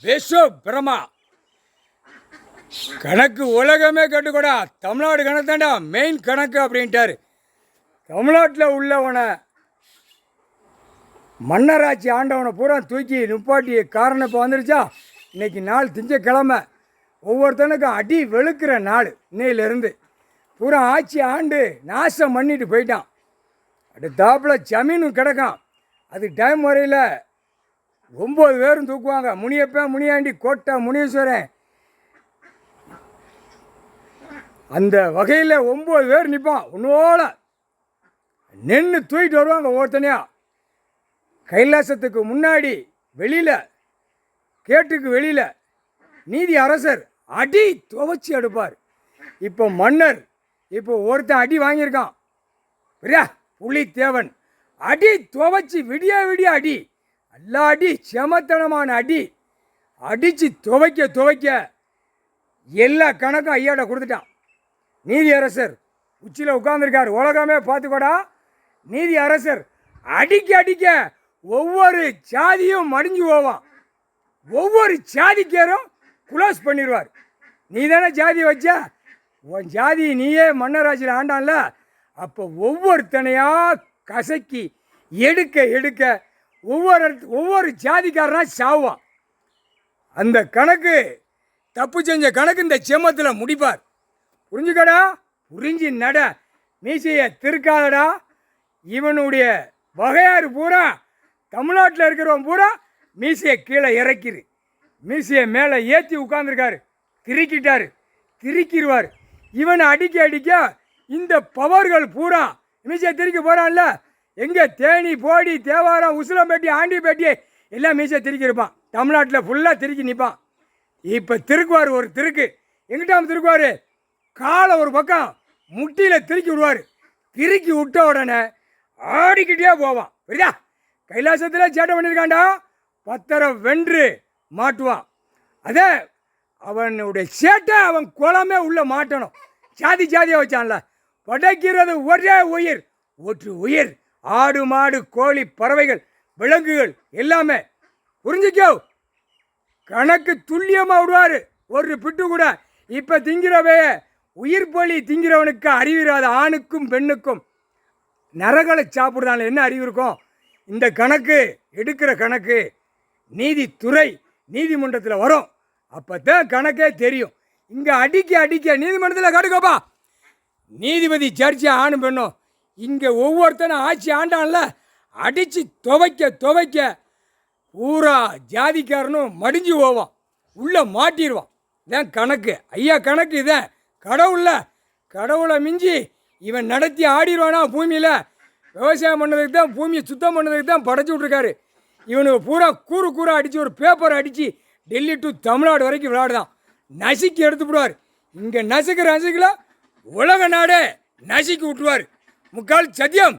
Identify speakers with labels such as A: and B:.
A: விஸ்வ பிரமா கணக்கு உலகமே கட்டுக்கூடா, தமிழ்நாடு கணக்கு தாண்டா மெயின் கணக்கு அப்படின்ட்டார். தமிழ்நாட்டில் உள்ளவனை மன்னராட்சி ஆண்டவனை பூரா தூக்கி நிப்பாட்டிய காரணம் இப்போ வந்துருச்சா. இன்றைக்கி நாள் திங்கக்கிழமை, ஒவ்வொருத்தனுக்கும் அடி வெளுக்கிற நாள். இன்னையிலேருந்து பூரா ஆட்சி ஆண்டு நாசம் பண்ணிட்டு போயிட்டான். அடுத்தாப்பில் ஜமீனும் கிடக்கான். அது டைம் வரையில் 9 பேரும் தூக்குவாங்க. முனியப்பன், முனியாண்டி, கோட்டை, முனீஸ்வரன், அந்த வகையில் 9 பேர் நிற்பான். ஒன்றோட நின்று தூக்கிட்டு வருவாங்க ஒவ்வொருத்தனையா. கைலாசத்துக்கு முன்னாடி வெளியில், கேட்டுக்கு வெளியில் நீதி அரசர் அடி துவச்சி எடுப்பார். இப்போ மன்னர் இப்போ ஒருத்தன் அடி வாங்கியிருக்கான். பிரியா புலித்தேவன் அடி துவச்சி விடிய விடிய அடி, எல்லா அடி செமத்தனமான அடி அடித்து துவைக்க எல்லா கணக்கும் ஐயாட்ட கொடுத்துட்டான். நீதி அரசர் உச்சியில் உட்கார்ந்துருக்கார். உலகமே பார்த்துக்கோடா. நீதி அரசர் அடிக்க ஒவ்வொரு ஜாதியும் மடிஞ்சு போவான். ஒவ்வொரு ஜாதிக்காரும் குளோஸ் பண்ணிடுவார். நீ தானே ஜாதி வச்ச, உன் ஜாதி நீயே மன்னராட்சியில் ஆண்டான்ல. அப்போ ஒவ்வொருத்தனையாக கசக்கி எடுக்க ஒவ்வொரு ஜாதிக்காரனா சாவான். அந்த கணக்கு, தப்பு செஞ்ச கணக்கு இந்த செம்மத்தில் முடிப்பார். புரிஞ்சுக்கடா, புரிஞ்சு நட, மீசையை திருக்காதடா. இவனுடைய வகையாறு பூரா, தமிழ்நாட்டில் இருக்கிறவன் பூரா மீசையை கீழே இறக்கிரு, மீசையை மேலே ஏற்றி உட்காந்துருக்காரு. திரிக்கிடுவார். இவனை அடிக்க இந்த பவர்கள் பூரா மீசையை திரிக்க போகிறான்ல. எங்கே தேனி, போடி, தேவாரம், உசிலம்பேட்டி, ஆண்டிப்பேட்டி எல்லாம் மீசையை திருக்கியிருப்பான். தமிழ்நாட்டில் ஃபுல்லாக திருக்கி நிற்பான். இப்போ திருக்குவார். ஒரு திருக்கு எங்கிட்டாம திருக்குவார், காலை ஒரு பக்கம் முட்டியில் திருக்கி விடுவார். திருக்கி விட்ட உடனே ஆடிக்கிட்டே போவான். புரியுதா? கைலாசத்தில் சேட்டை பண்ணியிருக்காண்டா. பத்திரம் வென்று மாட்டுவான். அதே அவனுடைய சேட்டை அவன் குளமே உள்ளே மாட்டணும். ஜாதியாக வச்சான்ல. படைக்கிறது ஒரே உயிர், ஒற்று உயிர். ஆடு, மாடு, கோழி, பறவைகள், விலங்குகள் எல்லாமே. புரிஞ்சிக்கோ, கணக்கு துல்லியமாக விடுவார். ஒரு பிட்டு கூட. இப்போ திங்கிறவே உயிர் பலி திங்கிறவனுக்கு அறிவிராத ஆணுக்கும் பெண்ணுக்கும் நரகளை சாப்பிட்றாங்க. என்ன அறிவு இருக்கும்? இந்த கணக்கு எடுக்கிற கணக்கு நீதித்துறை நீதிமன்றத்தில் வரும். அப்போ தான் கணக்கே தெரியும். இங்கே அடிக்க நீதிமன்றத்தில் கடுக்கப்பா. நீதிபதி ஜட்ஜி ஆணும் பெண்ணும் இங்கே ஒவ்வொருத்தனும் ஆட்சி ஆண்டான்ல. அடித்து துவைக்க பூரா ஜாதிக்காரனும் மடிஞ்சு போவான், உள்ளே மாட்டிடுவான். இதான் கணக்கு. ஐயா கணக்கு இதான். கடவுளை மிஞ்சி இவன் நடத்தி ஆடிடுவானா பூமியில். விவசாயம் பண்ணதுக்கு தான், பூமியை சுத்தம் பண்ணதுக்கு தான் படைச்சி விட்ருக்காரு. இவனுக்கு பூரா கூறு அடித்து ஒரு பேப்பரை அடித்து டெல்லி டு தமிழ்நாடு வரைக்கும் விளையாடுதான். நசுக்கி எடுத்துவிடுவார். இங்கே நசுக்கிற உலக நாடே நசுக்கி விட்டுருவார். முக்கால் சத்தியம்.